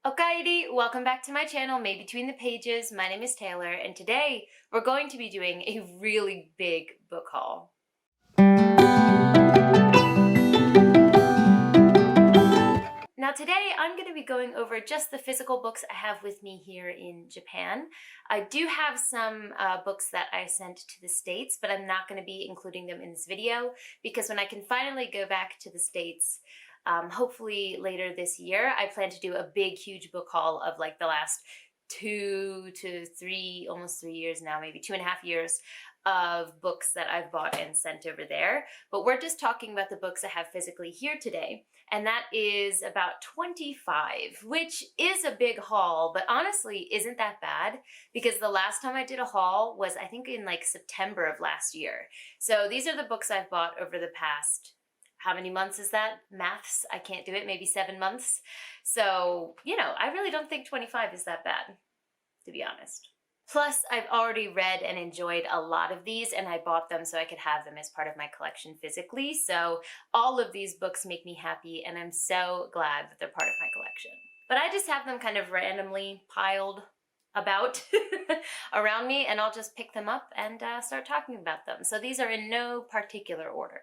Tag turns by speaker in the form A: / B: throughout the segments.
A: Okaeri, welcome back to my channel, May Between the Pages. My name is Taylor, and today we're going to be doing a really big book haul. Now today I'm going to be going over just the physical books I have with me here in Japan. I do have some books that I sent to the States, but I'm not going to be including them in this video because when I can finally go back to the States, hopefully later this year, I plan to do a big, huge book haul of like the last 2 to 3, almost 3 years now, maybe 2.5 years of books that I've bought and sent over there. But we're just talking about the books I have physically here today, and that is about 25, which is a big haul, but honestly isn't that bad because the last time I did a haul was I think in like September of last year. So these are the books I've bought over the past, how many months is that? Maths, I can't do it, maybe 7 months. So, you know, I really don't think 25 is that bad, to be honest. Plus, I've already read and enjoyed a lot of these, and I bought them so I could have them as part of my collection physically. So all of these books make me happy, and I'm so glad that they're part of my collection. But I just have them kind of randomly piled about around me, and I'll just pick them up and start talking about them. So these are in no particular order.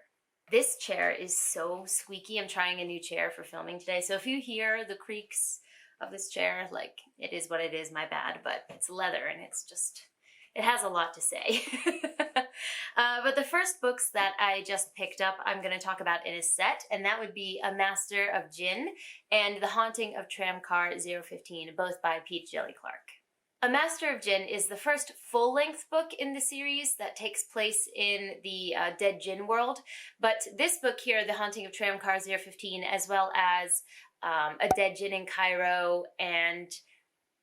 A: This chair is so squeaky. I'm trying a new chair for filming today. So if you hear the creaks of this chair, like, it is what it is, my bad, but it's leather and it's just, it has a lot to say. But the first books that I just picked up, I'm going to talk about in a set, and that would be A Master of Djinn and The Haunting of Tramcar 015, both by Pete Djeli Clark. A Master of Djinn is the first full-length book in the series that takes place in the Dead Djinn world, but this book here, The Haunting of Tramcar 015, as well as A Dead Djinn in Cairo and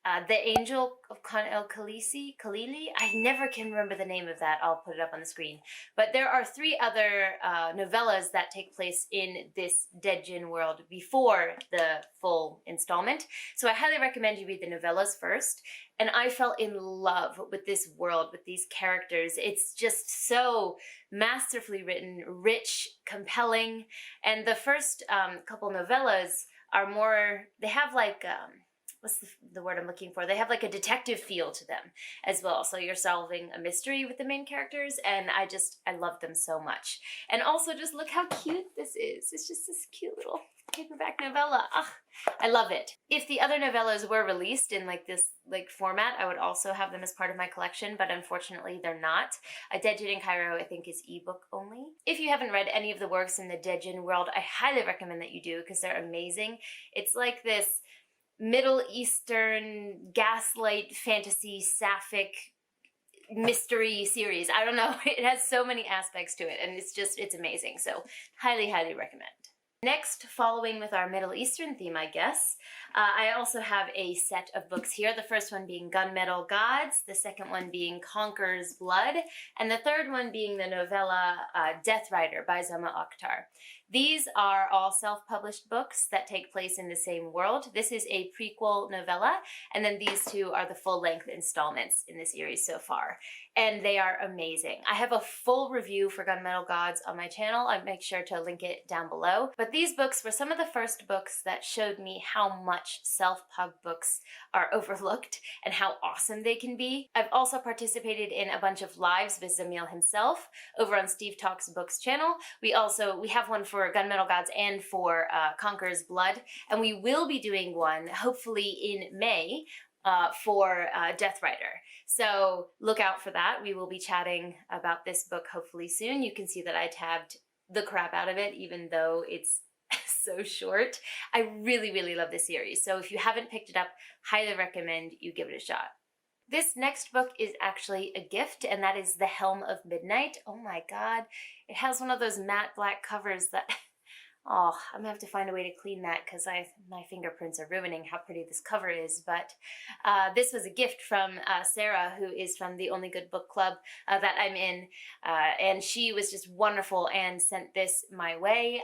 A: The Angel of Khalili. I never can remember the name of that. I'll put it up on the screen. But there are 3 other novellas that take place in this Dead Djinn world before the full installment. So I highly recommend you read the novellas first. And I fell in love with this world, with these characters. It's just so masterfully written, rich, compelling. And the first couple novellas are more, they have like, what's the word I'm looking for? They have like a detective feel to them as well. So you're solving a mystery with the main characters, and I love them so much. And also just look how cute this is. It's just this cute little paperback novella. Ugh, I love it. If the other novellas were released in like this format, I would also have them as part of my collection, but unfortunately they're not. A Dead Djinn in Cairo, I think, is ebook only. If you haven't read any of the works in the Dead Djinn world, I highly recommend that you do because they're amazing. It's like this Middle Eastern gaslight fantasy sapphic mystery series. I don't know, it has so many aspects to it, and it's amazing. So highly, highly recommend. Next, following with our Middle Eastern theme, I guess, I also have a set of books here. The first one being Gunmetal Gods, the second one being Conquerors Blood, and the third one being the novella Deathrider by Zamil Akhtar. These are all self-published books that take place in the same world. This is a prequel novella, and then these 2 are the full-length installments in the series so far. And they are amazing. I have a full review for Gunmetal Gods on my channel. I'll make sure to link it down below. But these books were some of the first books that showed me how much self-pub books are overlooked and how awesome they can be. I've also participated in a bunch of lives with Zamil himself over on Steve Talks Books channel. We have one for Gunmetal Gods and for Conquerors Blood, and we will be doing one hopefully in May for Deathrider. So look out for that. We will be chatting about this book hopefully soon. You can see that I tabbed the crap out of it, even though it's so short. I really, really love this series. So if you haven't picked it up, highly recommend you give it a shot. This next book is actually a gift, and that is The Helm of Midnight. Oh my god. It has one of those matte black covers that... Oh, I'm gonna have to find a way to clean that because my fingerprints are ruining how pretty this cover is. But this was a gift from Sarah, who is from the Only Good Book Club that I'm in, and she was just wonderful and sent this my way.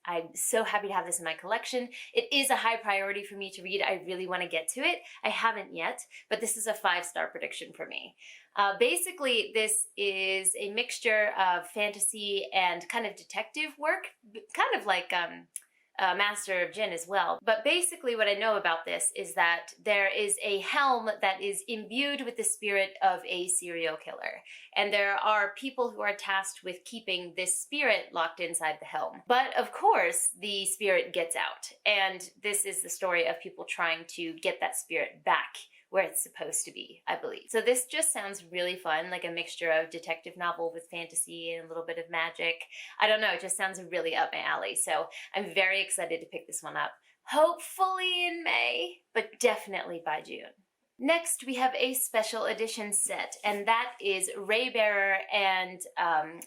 A: I'm so happy to have this in my collection. It is a high priority for me to read. I really want to get to it. I haven't yet, but this is a 5-star prediction for me. Basically, this is a mixture of fantasy and kind of detective work, kind of like master of Djinn as well. But basically what I know about this is that there is a helm that is imbued with the spirit of a serial killer. And there are people who are tasked with keeping this spirit locked inside the helm. But of course, the spirit gets out. And this is the story of people trying to get that spirit back where it's supposed to be, I believe. So this just sounds really fun, like a mixture of detective novel with fantasy and a little bit of magic. I don't know, it just sounds really up my alley. So I'm very excited to pick this one up. Hopefully in May, but definitely by June. Next, we have a special edition set, and that is Raybearer and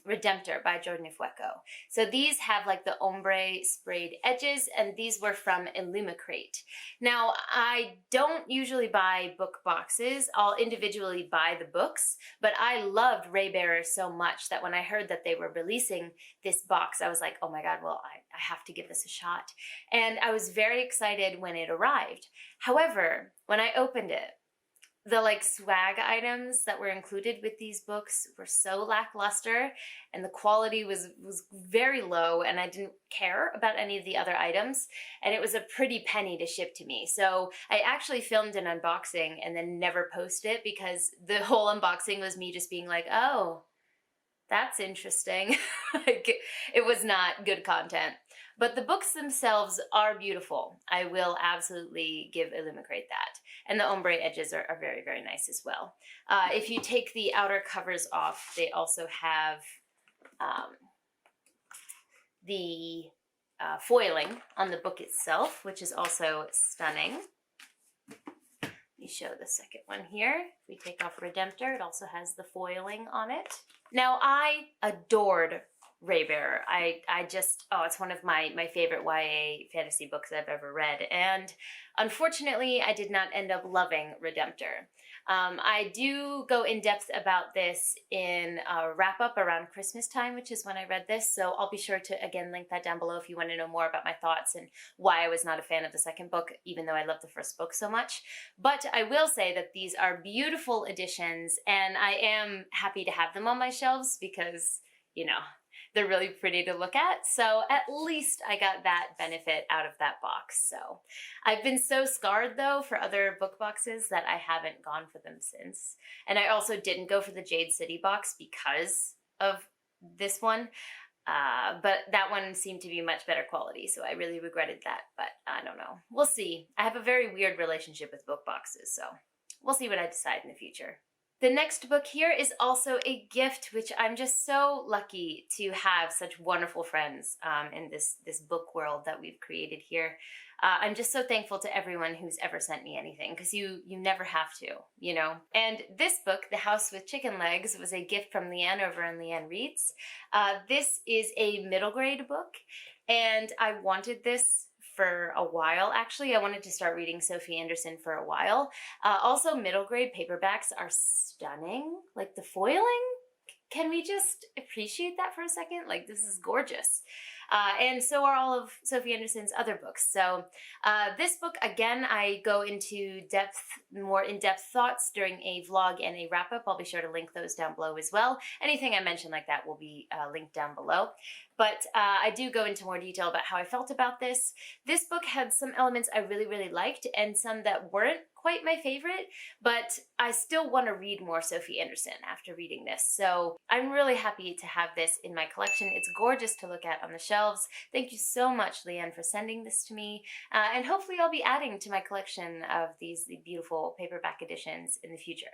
A: Redemptor by Jordan Ifueko. So these have like the ombre sprayed edges, and these were from Illumicrate. Now, I don't usually buy book boxes. I'll individually buy the books, but I loved Raybearer so much that when I heard that they were releasing this box, I was like, oh my God, well, I have to give this a shot. And I was very excited when it arrived. However, when I opened it, the like swag items that were included with these books were so lackluster, and the quality was very low, and I didn't care about any of the other items, and it was a pretty penny to ship to me. So I actually filmed an unboxing and then never posted it because the whole unboxing was me just being like, oh, that's interesting. Like, it was not good content. But the books themselves are beautiful. I will absolutely give Illumicrate that. And the ombre edges are very, very nice as well. If you take the outer covers off, they also have the foiling on the book itself, which is also stunning. Let me show the second one here. If we take off Redemptor, it also has the foiling on it. Now, I adored Raybearer. I just, it's one of my favorite YA fantasy books I've ever read. And unfortunately, I did not end up loving Redemptor. I do go in depth about this in a wrap-up around Christmas time, which is when I read this. So I'll be sure to, again, link that down below if you want to know more about my thoughts and why I was not a fan of the second book, even though I loved the first book so much. But I will say that these are beautiful editions, and I am happy to have them on my shelves because, you know, they're really pretty to look at. So at least I got that benefit out of that box. So I've been so scarred though for other book boxes that I haven't gone for them since. And I also didn't go for the Jade City box because of this one. But that one seemed to be much better quality, so I really regretted that. But I don't know. We'll see. I have a very weird relationship with book boxes, so we'll see what I decide in the future. The next book here is also a gift, which I'm just so lucky to have such wonderful friends in this book world that we've created here. I'm just so thankful to everyone who's ever sent me anything, because you never have to, you know. And this book, The House with Chicken Legs, was a gift from Leanne over on Leanne Reads. This is a middle grade book, and I wanted this for a while. Actually, I wanted to start reading Sofie Anderson for a while. Also, middle grade paperbacks are stunning. Like the foiling, can we just appreciate that for a second? Like, this is gorgeous. And so are all of Sofie Anderson's other books. So this book, again, I go into more in-depth thoughts during a vlog and a wrap-up. I'll be sure to link those down below as well. Anything I mention like that will be linked down below. But I do go into more detail about how I felt about this. This book had some elements I really, really liked and some that weren't quite my favorite, but I still want to read more Sofie Anderson after reading this. So I'm really happy to have this in my collection. It's gorgeous to look at on the shelves. Thank you so much, Leanne, for sending this to me. And hopefully I'll be adding to my collection of these beautiful paperback editions in the future.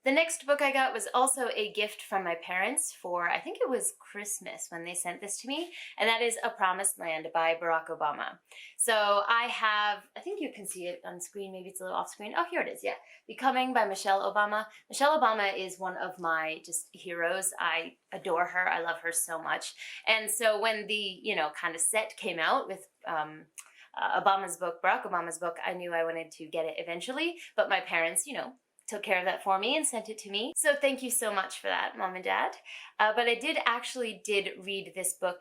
A: The next book I got was also a gift from my parents for, I think it was Christmas when they sent this to me, and that is A Promised Land by Barack Obama. So I have, I think you can see it on screen, maybe it's a little off screen. Oh, here it is, yeah. Becoming by Michelle Obama. Michelle Obama is one of my just heroes. I adore her. I love her so much. And so when the, kind of set came out with Obama's book, Barack Obama's book, I knew I wanted to get it eventually, but my parents, took care of that for me and sent it to me. So thank you so much for that, Mom and Dad. But I did read this book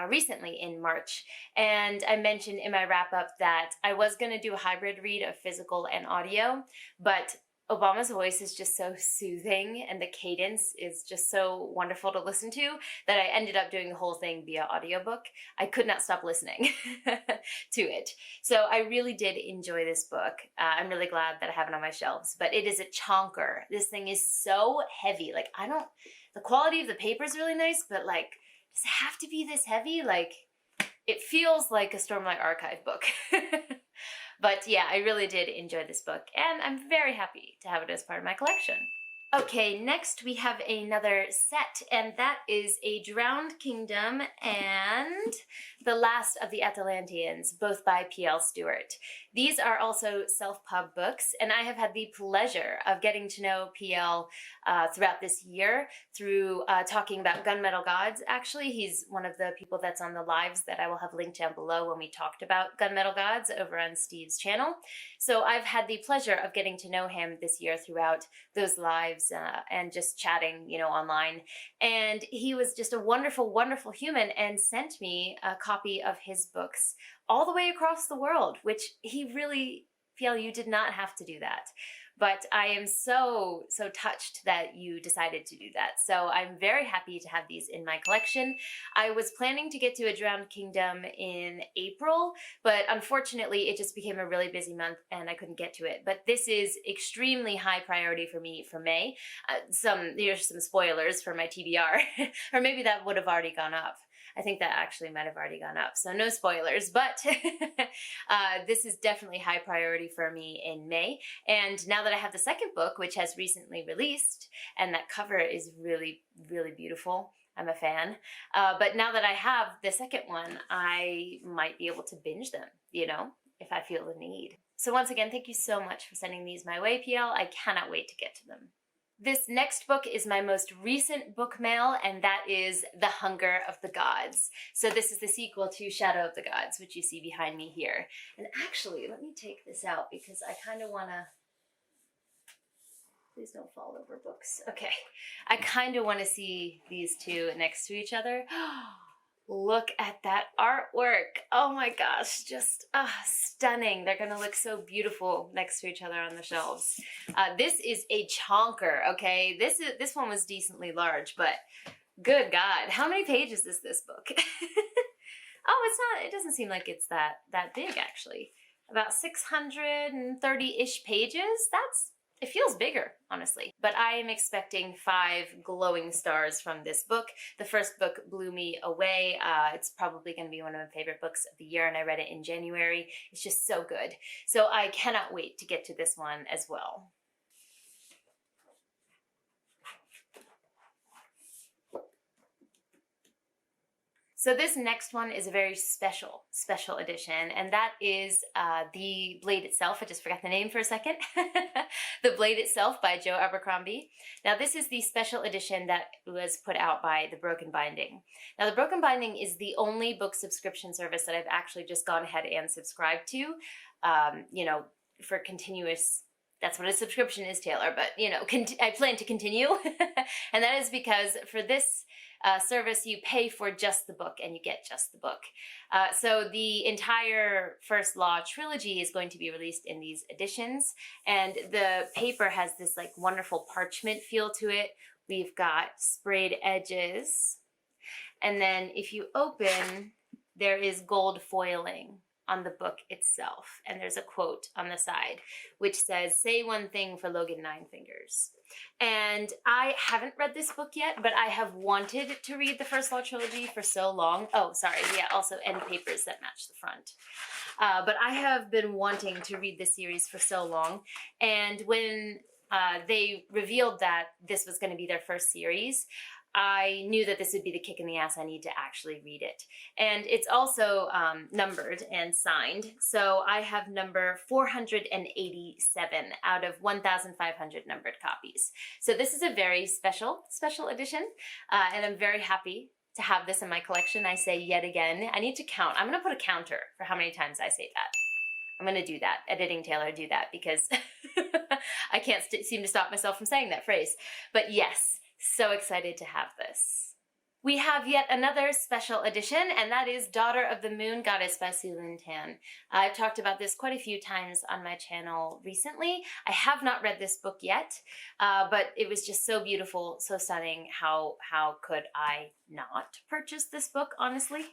A: recently in March, and I mentioned in my wrap-up that I was going to do a hybrid read of physical and audio, but Obama's voice is just so soothing, and the cadence is just so wonderful to listen to that I ended up doing the whole thing via audiobook. I could not stop listening to it. So I really did enjoy this book. I'm really glad that I have it on my shelves, but it is a chonker. This thing is so heavy. Like, the quality of the paper is really nice, but like, does it have to be this heavy? Like, it feels like a Stormlight Archive book. But yeah, I really did enjoy this book, and I'm very happy to have it as part of my collection. Okay, next we have another set, and that is A Drowned Kingdom and The Last of the Atalantians, both by P.L. Stuart. These are also self-pub books, and I have had the pleasure of getting to know P.L. Throughout this year through talking about Gunmetal Gods. Actually, he's one of the people that's on the lives that I will have linked down below when we talked about Gunmetal Gods over on Steve's channel. So I've had the pleasure of getting to know him this year throughout those lives and just chatting, online. And he was just a wonderful, wonderful human and sent me a copy of his books all the way across the world, which he really, P.L., you did not have to do that. But I am so, so touched that you decided to do that. So I'm very happy to have these in my collection. I was planning to get to A Drowned Kingdom in April, but unfortunately it just became a really busy month and I couldn't get to it. But this is extremely high priority for me for May. There's some spoilers for my TBR, or maybe that would have already gone up. I think that actually might have already gone up, so no spoilers, but this is definitely high priority for me in May. And now that I have the second book, which has recently released, and that cover is really, really beautiful, I'm a fan. But now that I have the second one, I might be able to binge them, if I feel the need. So once again, thank you so much for sending these my way, PL. I cannot wait to get to them. This next book is my most recent book mail, and that is The Hunger of the Gods. So this is the sequel to Shadow of the Gods, which you see behind me here. And actually, let me take this out because I kind of want to... Please don't fall over books. Okay. I kind of want to see these two next to each other. Look at that artwork. Oh my gosh, just stunning. They're gonna look so beautiful next to each other on the shelves. This is a chonker, okay? This one was decently large, but good God, how many pages is this book? It doesn't seem like it's that big actually. About 630-ish pages. It feels bigger, honestly. But I am expecting 5 glowing stars from this book. The first book blew me away. It's probably going to be one of my favorite books of the year, and I read it in January. It's just so good. So I cannot wait to get to this one as well. So this next one is a very special edition, and that is The Blade Itself. I just forgot the name for a second. The Blade Itself by Joe Abercrombie. Now this is the special edition that was put out by The Broken Binding. Now The Broken Binding is the only book subscription service that I've actually just gone ahead and subscribed to, for continuous... That's what a subscription is, Taylor, but, I plan to continue. And that is because for this service, you pay for just the book and you get just the book. So the entire First Law trilogy is going to be released in these editions. And the paper has this like wonderful parchment feel to it. We've got sprayed edges. And then if you open, there is gold foiling on the book itself. And there's a quote on the side, which says, "Say one thing for Logan Nine Fingers." And I haven't read this book yet, but I have wanted to read the First Law trilogy for so long. Oh, sorry. Yeah, also end papers that match the front. But I have been wanting to read this series for so long. And when they revealed that this was going to be their first series, I knew that this would be the kick in the ass I need to actually read it. And it's also numbered and signed. So I have number 487 out of 1,500 numbered copies. So this is a very special edition. And I'm very happy to have this in my collection. I say yet again, I need to count. I'm going to put a counter for how many times I say that. I'm going to do that. Editing Taylor, do that, because I can't seem to stop myself from saying that phrase. But yes. So excited to have this. We have yet another special edition, and that is Daughter of the Moon Goddess by Lynn. I've talked about this quite a few times on my channel recently. I have not read this book yet, but it was just so beautiful, so stunning. How could I not purchase this book, honestly?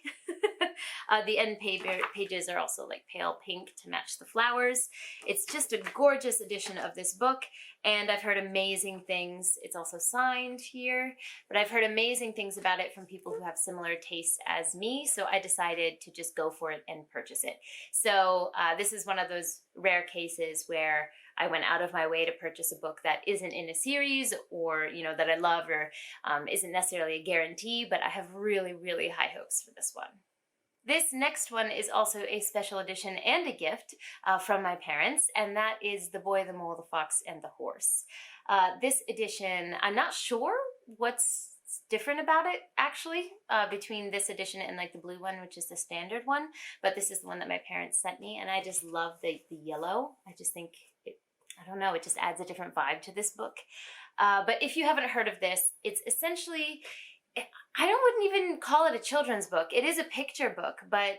A: The end pages are also like pale pink to match the flowers. It's just a gorgeous edition of this book, and I've heard amazing things. It's also signed here, but I've heard amazing things about it from people who have similar tastes as me, so I decided to just go for it and purchase it. So this is one of those rare cases where I went out of my way to purchase a book that isn't in a series, or, you know, that I love, or isn't necessarily a guarantee, but I have really, really high hopes for this one. This next one is also a special edition and a gift from my parents, and that is The Boy, the Mole, the Fox, and the Horse. This edition, I'm not sure what's different about it, actually, between this edition and like the blue one, which is the standard one, but this is the one that my parents sent me, and I just love the yellow. I just think I don't know, it just adds a different vibe to this book. But if you haven't heard of this, it's essentially, wouldn't even call it a children's book. It is a picture book, but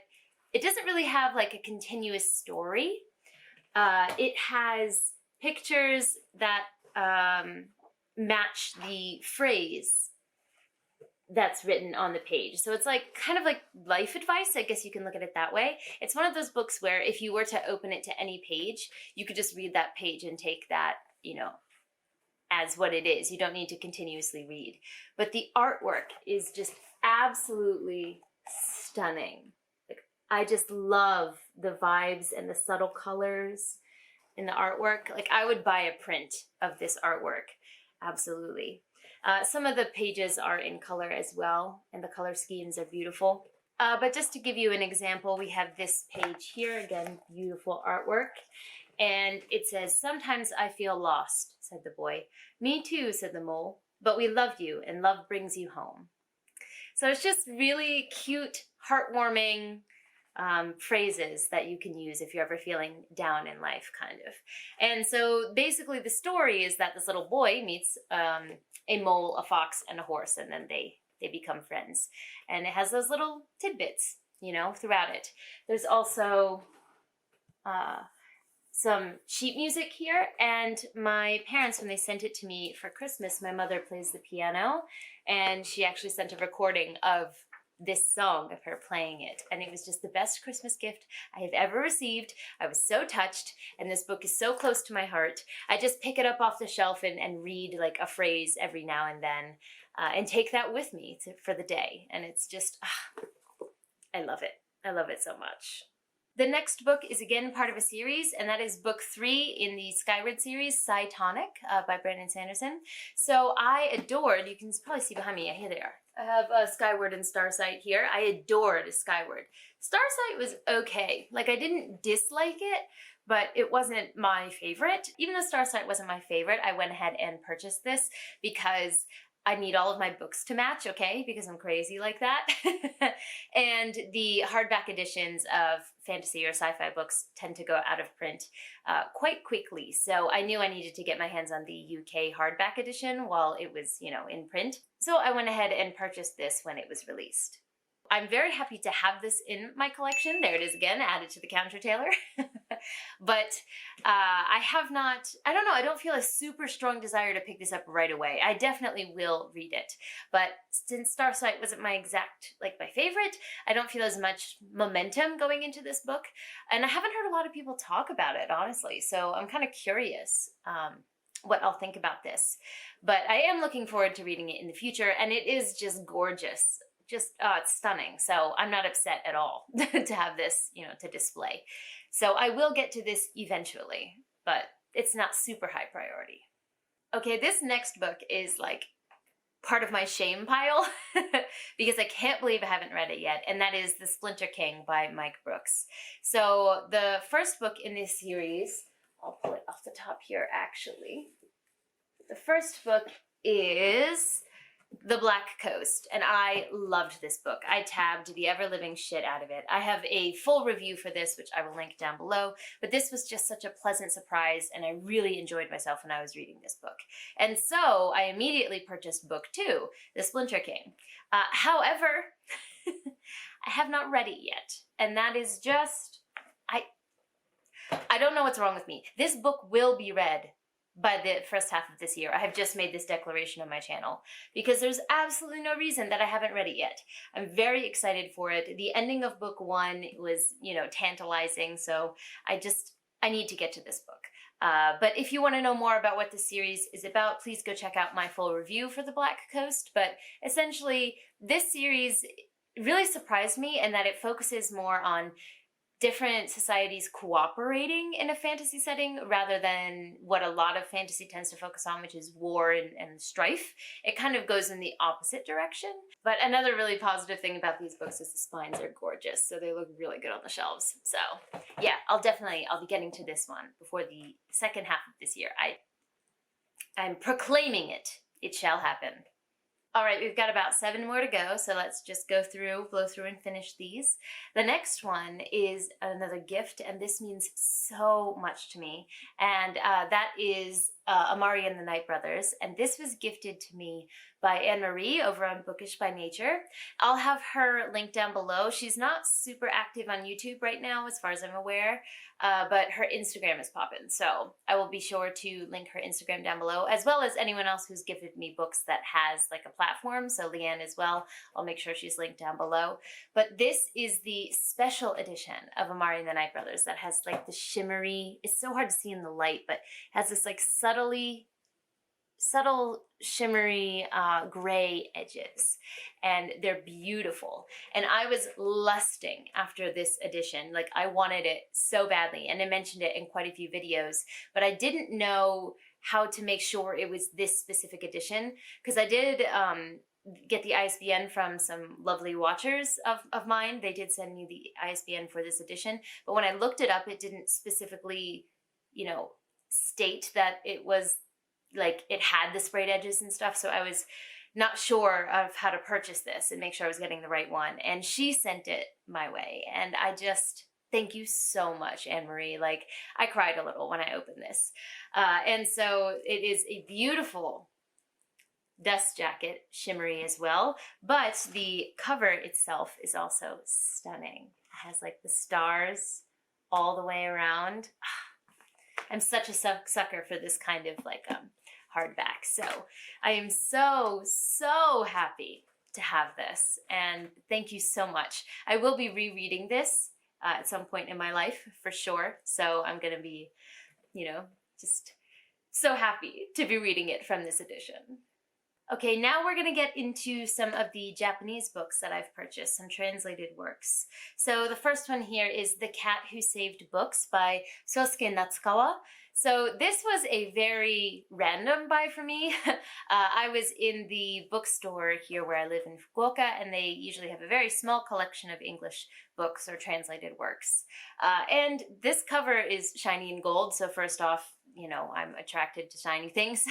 A: it doesn't really have like a continuous story. It has pictures that match the phrase that's written on the page. So it's like kind of like life advice. I guess you can look at it that way. It's one of those books where if you were to open it to any page, you could just read that page and take that, you know, as what it is. You don't need to continuously read. But the artwork is just absolutely stunning. Like, I just love the vibes and the subtle colors in the artwork. Like, I would buy a print of this artwork. Absolutely. Some of the pages are in color as well, and the color schemes are beautiful. But just to give you an example, we have this page here. Again, beautiful artwork. And it says, "Sometimes I feel lost," said the boy. "Me too," said the mole. "But we loved you, and love brings you home." So it's just really cute, heartwarming phrases that you can use if you're ever feeling down in life, kind of. And so basically the story is that this little boy meets a mole, a fox, and a horse, and then they become friends. And it has those little tidbits, you know, throughout it. There's also some sheet music here, and my parents, when they sent it to me for Christmas, my mother plays the piano, and she actually sent a recording of this song of her playing it, and it was just the best Christmas gift I have ever received. I was so touched, and this book is so close to my heart. I just pick it up off the shelf and read like a phrase every now and then, and take that with me for the day, and it's just, I love it. I love it so much. The next book is again part of a series, and that is book 3 in the Skyward series, Cytonic, by Brandon Sanderson. So I adored, you can probably see behind me, yeah, here they are. I have Skyward and Starsight here. I adored Skyward. Starsight was okay. Like, I didn't dislike it, but it wasn't my favorite. Even though Starsight wasn't my favorite, I went ahead and purchased this because I need all of my books to match, okay? Because I'm crazy like that. And the hardback editions of fantasy or sci-fi books tend to go out of print quite quickly. So I knew I needed to get my hands on the UK hardback edition while it was, you know, in print. So I went ahead and purchased this when it was released. I'm very happy to have this in my collection. There it is again, added to the counter tailor. But I have not, I don't know, I don't feel a super strong desire to pick this up right away. I definitely will read it. But since Starsight wasn't my favorite, I don't feel as much momentum going into this book. And I haven't heard a lot of people talk about it, honestly. So I'm kind of curious what I'll think about this. But I am looking forward to reading it in the future, and it is just gorgeous. Just, it's stunning. So I'm not upset at all to have this, you know, to display. So I will get to this eventually, but it's not super high priority. Okay, this next book is like part of my shame pile because I can't believe I haven't read it yet, and that is The Splinter King by Mike Brooks. So the first book in this series, I'll pull it off the top here actually. The first book is The Black Coast, and I loved this book. I tabbed the ever-living shit out of it. I have a full review for this, which I will link down below, but this was just such a pleasant surprise, and I really enjoyed myself when I was reading this book. And so I immediately purchased book 2, The Splinter King. However, I have not read it yet, and that is just, I don't know what's wrong with me. This book will be read by the first half of this year. I have just made this declaration on my channel because there's absolutely no reason that I haven't read it yet. I'm very excited for it. The ending of book 1 was, you know, tantalizing, so I need to get to this book. But if you want to know more about what this series is about, please go check out my full review for The Black Coast. But essentially, this series really surprised me in that it focuses more on different societies cooperating in a fantasy setting rather than what a lot of fantasy tends to focus on, which is war and strife. It kind of goes in the opposite direction. But another really positive thing about these books is the spines are gorgeous, so they look really good on the shelves. So yeah, I'll be getting to this one before the second half of this year. I'm proclaiming it. It shall happen. All right, we've got about 7 more to go, so let's just blow through and finish these. The next one is another gift, and this means so much to me, and that is Amari and the Night Brothers, and this was gifted to me by Anne-Marie over on Bookish by Nature. I'll have her link down below. She's not super active on YouTube right now, as far as I'm aware, but her Instagram is poppin', so I will be sure to link her Instagram down below, as well as anyone else who's gifted me books that has like a platform, so Leanne as well. I'll make sure she's linked down below. But this is the special edition of Amari and the Night Brothers that has like the shimmery, it's so hard to see in the light, but has this like subtle shimmery gray edges, and they're beautiful. And I was lusting after this edition. Like, I wanted it so badly, and I mentioned it in quite a few videos, but I didn't know how to make sure it was this specific edition, because I did get the ISBN from some lovely watchers of mine. They did send me the ISBN for this edition, but when I looked it up, it didn't specifically, you know, state that it was like it had the sprayed edges and stuff, so I was not sure of how to purchase this and make sure I was getting the right one, and she sent it my way, and I just thank you so much, Anne-Marie. Like, I cried a little when I opened this, and so it is a beautiful dust jacket, shimmery as well, but the cover itself is also stunning. It has like the stars all the way around. I'm such a sucker for this kind of like hardback. So I am so happy to have this, and thank you so much. I will be rereading this at some point in my life for sure. So I'm going to be, you know, just so happy to be reading it from this edition. Okay, now we're going to get into some of the Japanese books that I've purchased, some translated works. So the first one here is The Cat Who Saved Books by Sosuke Natsukawa. So this was a very random buy for me. I was in the bookstore here where I live in Fukuoka, and they usually have a very small collection of English books or translated works. And this cover is shiny and gold, so first off, you know, I'm attracted to shiny things.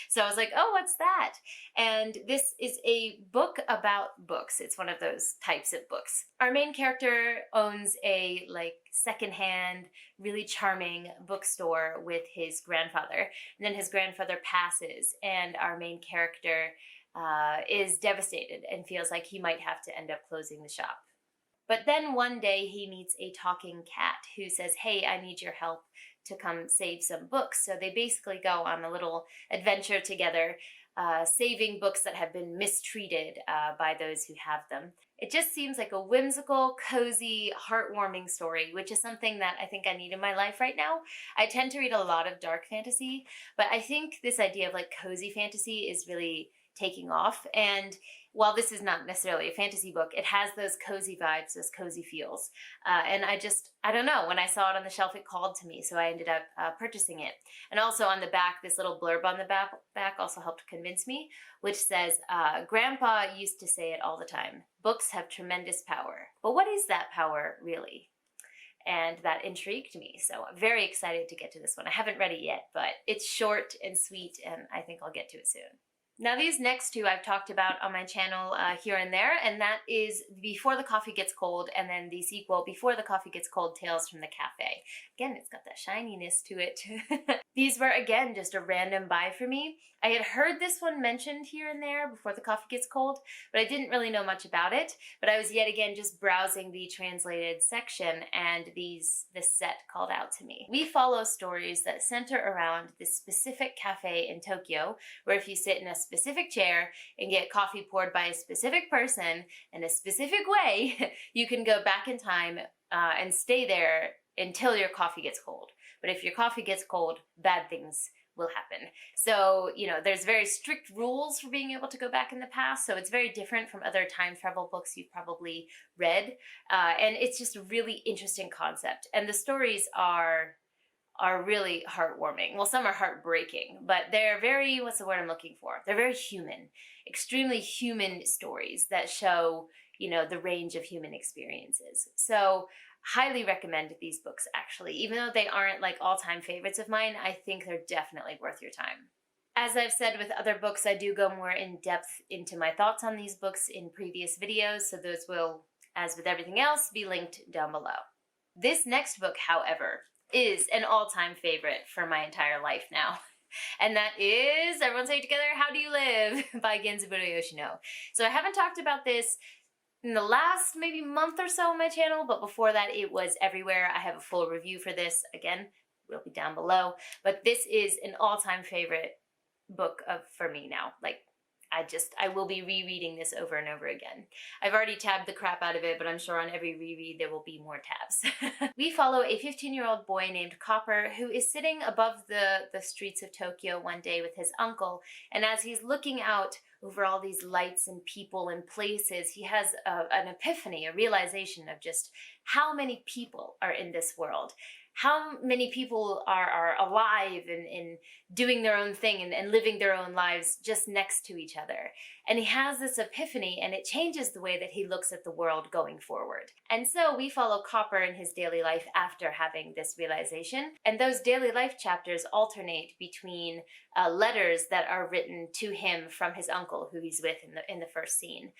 A: So I was like, oh, what's that? And this is a book about books. It's one of those types of books. Our main character owns a like secondhand, really charming bookstore with his grandfather. And then his grandfather passes, and our main character is devastated and feels like he might have to end up closing the shop. But then one day he meets a talking cat who says, hey, I need your help to come save some books. So they basically go on a little adventure together, saving books that have been mistreated by those who have them. It just seems like a whimsical, cozy, heartwarming story, which is something that I think I need in my life right now. I tend to read a lot of dark fantasy, but I think this idea of like cozy fantasy is really taking off. And while this is not necessarily a fantasy book, it has those cozy vibes, those cozy feels. And I don't know, when I saw it on the shelf, it called to me, so I ended up purchasing it. And also on the back, this little blurb on the back also helped convince me, which says, Grandpa used to say it all the time, books have tremendous power. But what is that power, really? And that intrigued me, so I'm very excited to get to this one. I haven't read it yet, but it's short and sweet, and I think I'll get to it soon. Now these next two I've talked about on my channel here and there, and that is Before the Coffee Gets Cold, and then the sequel, Before the Coffee Gets Cold, Tales from the Cafe. Again, it's got that shininess to it. These were, again, just a random buy for me. I had heard this one mentioned here and there, Before the Coffee Gets Cold, but I didn't really know much about it. But I was yet again just browsing the translated section, and this set called out to me. We follow stories that center around this specific cafe in Tokyo, where if you sit in a specific chair and get coffee poured by a specific person in a specific way, you can go back in time and stay there until your coffee gets cold. But if your coffee gets cold, bad things will happen. So, you know, there's very strict rules for being able to go back in the past, so it's very different from other time travel books you've probably read, and it's just a really interesting concept. And the stories are really heartwarming. Well, some are heartbreaking, but they're very, what's the word I'm looking for? They're very human, extremely human stories that show, you know, the range of human experiences. So highly recommend these books, actually. Even though they aren't like all-time favorites of mine, I think they're definitely worth your time. As I've said with other books, I do go more in depth into my thoughts on these books in previous videos, so those will, as with everything else, be linked down below. This next book, however, is an all-time favorite for my entire life now. And that is, everyone say it together, How Do You Live by Genzaburo Yoshino. So I haven't talked about this in the last maybe month or so on my channel, but before that it was everywhere. I have a full review for this. Again, will be down below. But this is an all-time favorite book for me now. Like, I will be rereading this over and over again. I've already tabbed the crap out of it, but I'm sure on every reread there will be more tabs. We follow a 15-year-old boy named Copper who is sitting above the streets of Tokyo one day with his uncle, and as he's looking out over all these lights and people and places, he has an epiphany, a realization of just how many people are in this world. How many people are alive and doing their own thing and living their own lives just next to each other. And he has this epiphany, and it changes the way that he looks at the world going forward. And so we follow Copper in his daily life after having this realization. And those daily life chapters alternate between letters that are written to him from his uncle, who he's with in the first scene,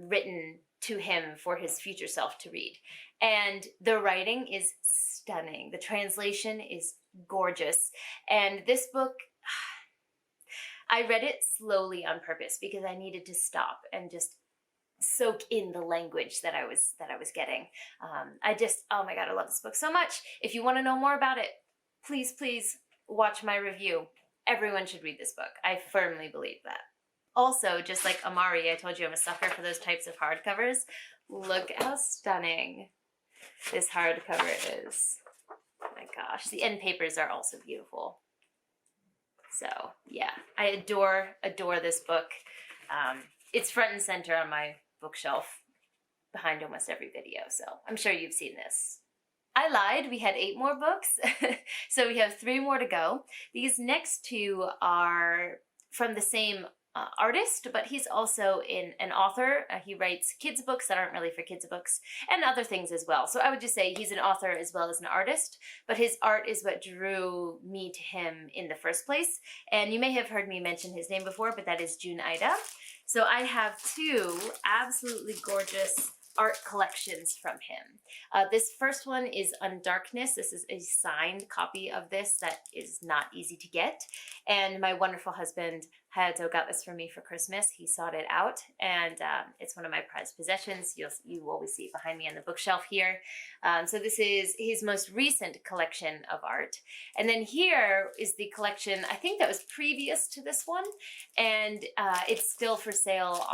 A: written to him for his future self to read. And the writing is stunning. The translation is gorgeous. And this book, I read it slowly on purpose because I needed to stop and just soak in the language that I was getting. Oh my God, I love this book so much. If you want to know more about it, please watch my review. Everyone should read this book. I firmly believe that. Also, just like Amari, I told you I'm a sucker for those types of hardcovers. Look how stunning this hardcover is. Oh my gosh, the end papers are also beautiful. So yeah, I adore this book. It's front and center on my bookshelf behind almost every video, so I'm sure you've seen this. I lied, we had 8 more books, so we have 3 more to go. These next 2 are from the same artist, but he's also an author. He writes kids books that aren't really for kids books, and other things as well. So I would just say he's an author as well as an artist, but his art is what drew me to him in the first place. And you may have heard me mention his name before, but that is Jun Ida. So I have 2 absolutely gorgeous art collections from him. This first one is Undarkness. This is a signed copy of this that is not easy to get, and my wonderful husband Hayato got this for me for Christmas. He sought it out, and it's one of my prized possessions. You always see it behind me on the bookshelf here. So this is his most recent collection of art. And then here is the collection, I think that was previous to this one, and it's still for sale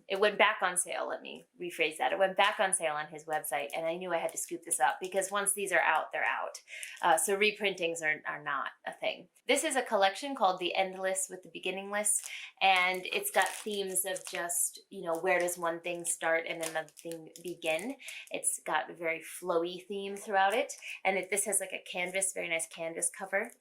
A: it went back on sale, let me rephrase that. It went back on sale on his website, and I knew I had to scoop this up because once these are out, they're out. So reprintings are not a thing. This is a collection called The Endless with the Beginningless, and it's got themes of just, you know, where does one thing start and another thing begin. It's got a very flowy theme throughout it, and this has like a canvas, very nice canvas cover.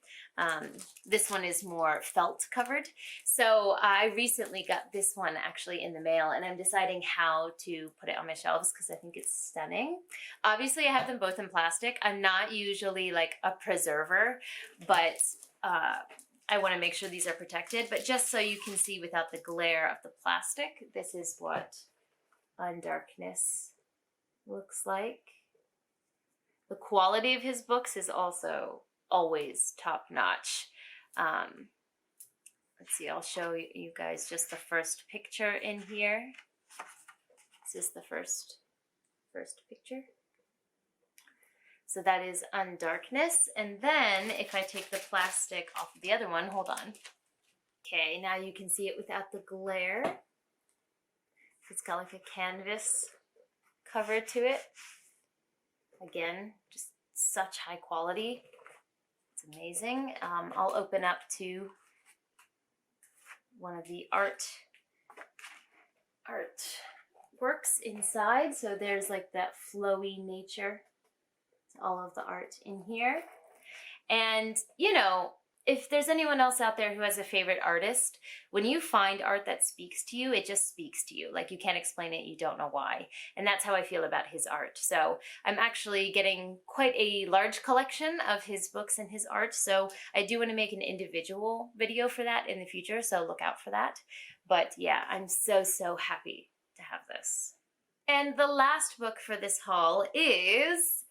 A: This one is more felt covered. So I recently got this one actually in the mail, and I'm deciding how to put it on my shelves because I think it's stunning. Obviously I have them both in plastic. I'm not usually like a preserver, but I want to make sure these are protected, but just so you can see without the glare of the plastic, this is what Undarkness looks like. The quality of his books is also always top-notch. Let's see, I'll show you guys just the first picture in here. This is the first picture. So that is Undarkness. And then if I take the plastic off of the other one, hold on. Okay, now you can see it without the glare. It's got like a canvas cover to it. Again, just such high quality. It's amazing. I'll open up to one of the art works inside. So there's like that flowy nature to all of the art in here. And, you know, if there's anyone else out there who has a favorite artist, when you find art that speaks to you, it just speaks to you. Like, you can't explain it, you don't know why. And that's how I feel about his art. So I'm actually getting quite a large collection of his books and his art. So I do want to make an individual video for that in the future, so look out for that. But yeah, I'm so happy to have this. And the last book for this haul is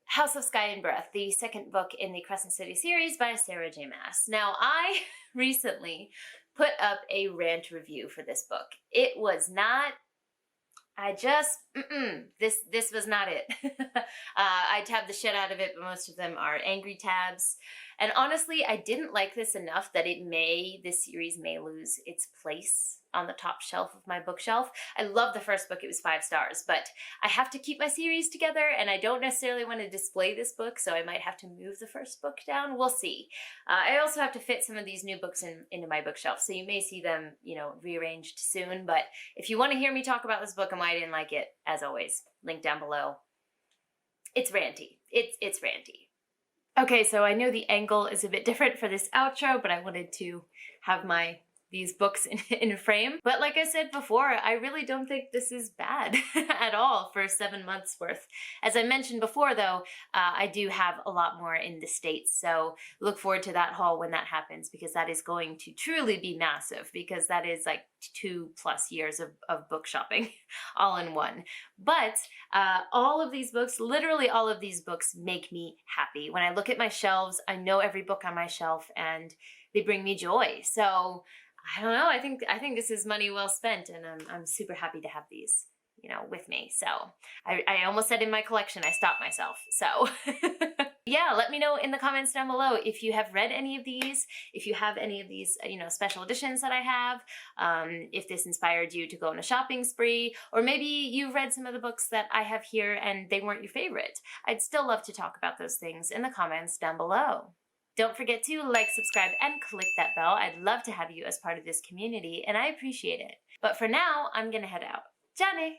A: House of Sky and Breath, the second book in the Crescent City series by Sarah J. Maas. Now, I recently put up a rant review for this book. It was not, this was not it. I tabbed the shit out of it, but most of them are angry tabs. And honestly, I didn't like this enough that this series may lose its place on the top shelf of my bookshelf. I love the first book, it was 5 stars, but I have to keep my series together and I don't necessarily want to display this book, so I might have to move the first book down. We'll see. I also have to fit some of these new books into my bookshelf, so you may see them, you know, rearranged soon, but if you want to hear me talk about this book and why I didn't like it, as always, link down below. It's ranty. It's ranty. Okay, so I know the angle is a bit different for this outro, but I wanted to have these books in a frame. But like I said before, I really don't think this is bad at all for 7 months worth. As I mentioned before though, I do have a lot more in the States, so look forward to that haul when that happens, because that is going to truly be massive, because that is like 2+ years of book shopping all in one. But all of these books, literally all of these books, make me happy. When I look at my shelves, I know every book on my shelf and they bring me joy. So I don't know, I think this is money well spent, and I'm super happy to have these, you know, with me. So I almost said in my collection, I stopped myself. So yeah, let me know in the comments down below if you have read any of these, if you have any of these, you know, special editions that I have, if this inspired you to go on a shopping spree, or maybe you've read some of the books that I have here and they weren't your favorite. I'd still love to talk about those things in the comments down below. Don't forget to like, subscribe, and click that bell. I'd love to have you as part of this community, and I appreciate it. But for now, I'm gonna head out. Johnny!